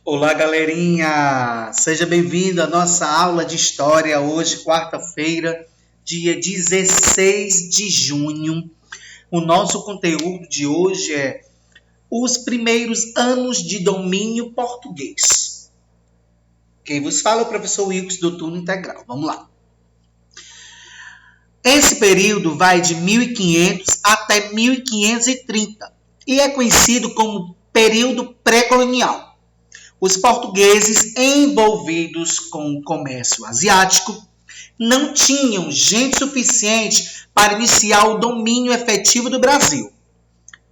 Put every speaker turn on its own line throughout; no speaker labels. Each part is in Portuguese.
Olá, galerinha! Seja bem-vindo à nossa aula de História hoje, quarta-feira, dia 16 de junho. O nosso conteúdo de hoje é os primeiros anos de domínio português. Quem vos fala é o professor Wilkes do turno integral. Vamos lá. Esse período vai de 1500 até 1530 e é conhecido como período pré-colonial. Os portugueses envolvidos com o comércio asiático não tinham gente suficiente para iniciar o domínio efetivo do Brasil.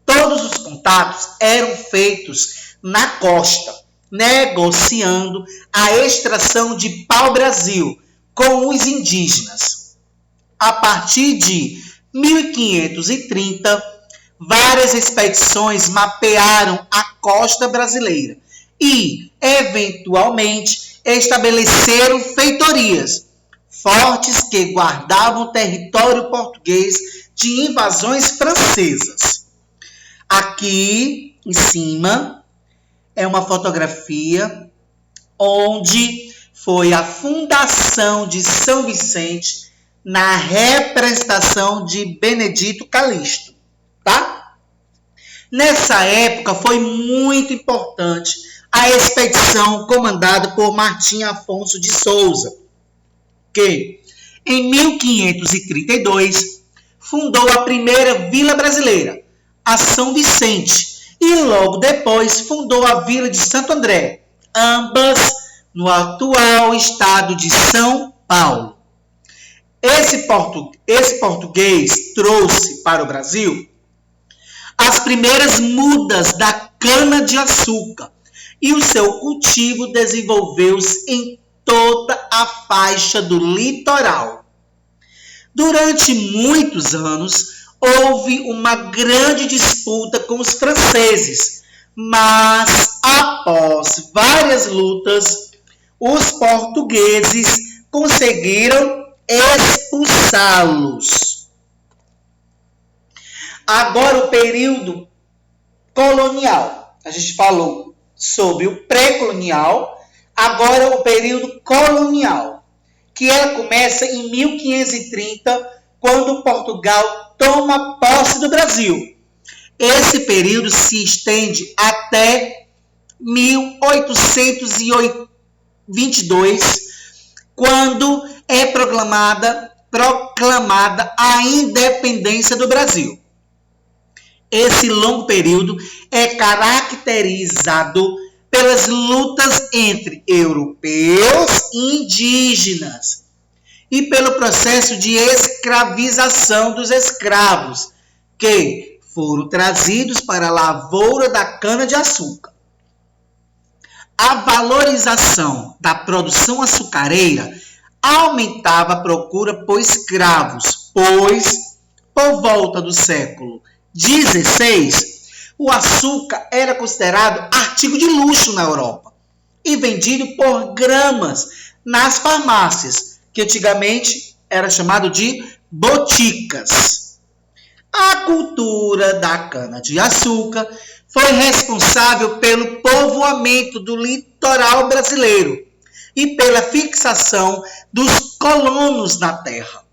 Todos os contatos eram feitos na costa, negociando a extração de pau-brasil com os indígenas. A partir de 1530, várias expedições mapearam a costa brasileira e, eventualmente, estabeleceram feitorias, fortes que guardavam o território português de invasões francesas. Aqui, em cima, é uma fotografia onde foi a fundação de São Vicente na representação de Benedito Calixto, tá? Nessa época foi muito importante a expedição comandada por Martim Afonso de Souza, que, em 1532, fundou a primeira vila brasileira, a São Vicente, e logo depois fundou a vila de Santo André, ambas no atual estado de São Paulo. Esse português trouxe para o Brasil as primeiras mudas da cana-de-açúcar e o seu cultivo desenvolveu-se em toda a faixa do litoral. Durante muitos anos, houve uma grande disputa com os franceses, mas após várias lutas, os portugueses conseguiram expulsá-los. Agora o período colonial. A gente falou sobre o pré-colonial, agora o período colonial, que ela começa em 1530, quando Portugal toma posse do Brasil. Esse período se estende até 1822, quando é proclamada a independência do Brasil. Esse longo período é caracterizado pelas lutas entre europeus e indígenas e pelo processo de escravização dos escravos, que foram trazidos para a lavoura da cana-de-açúcar. A valorização da produção açucareira aumentava a procura por escravos, pois, por volta do século XVI, o açúcar era considerado artigo de luxo na Europa e vendido por gramas nas farmácias, que antigamente era chamado de boticas. A cultura da cana-de-açúcar foi responsável pelo povoamento do litoral brasileiro e pela fixação dos colonos na terra.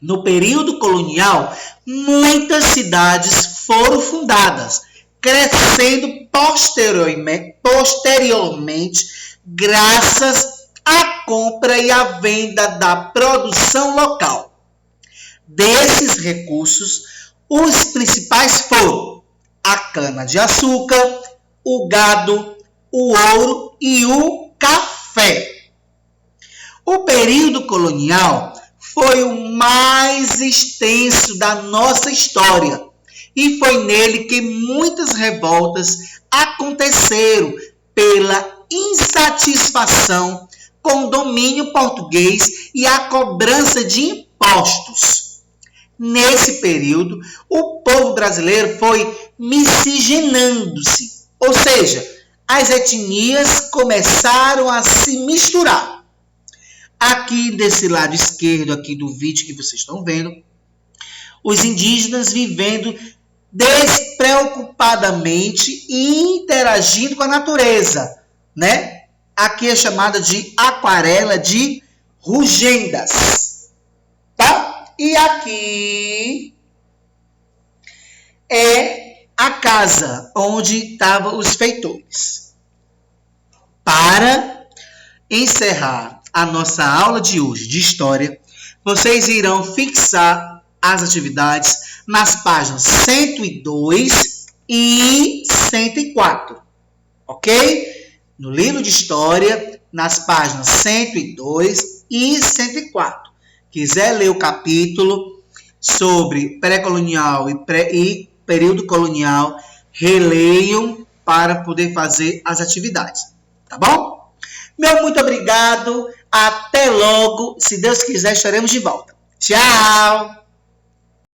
No período colonial, muitas cidades foram fundadas, crescendo posteriormente graças à compra e à venda da produção local. Desses recursos, os principais foram a cana-de-açúcar, o gado, o ouro e o café. O período colonial foi o mais extenso da nossa história e foi nele que muitas revoltas aconteceram pela insatisfação com o domínio português e a cobrança de impostos. Nesse período, o povo brasileiro foi miscigenando-se, ou seja, as etnias começaram a se misturar. Aqui desse lado esquerdo aqui do vídeo que vocês estão vendo, os indígenas vivendo despreocupadamente e interagindo com a natureza, né? Aqui é chamada de aquarela de Rugendas, tá? E aqui é a casa onde estavam os feitores. Para encerrar a nossa aula de hoje de história, vocês irão fixar as atividades nas páginas 102 e 104, ok? No livro de história, nas páginas 102 e 104. Quiser ler o capítulo sobre pré-colonial e período colonial, releiam para poder fazer as atividades, tá bom? Meu muito obrigado, até logo, se Deus quiser estaremos de volta. Tchau!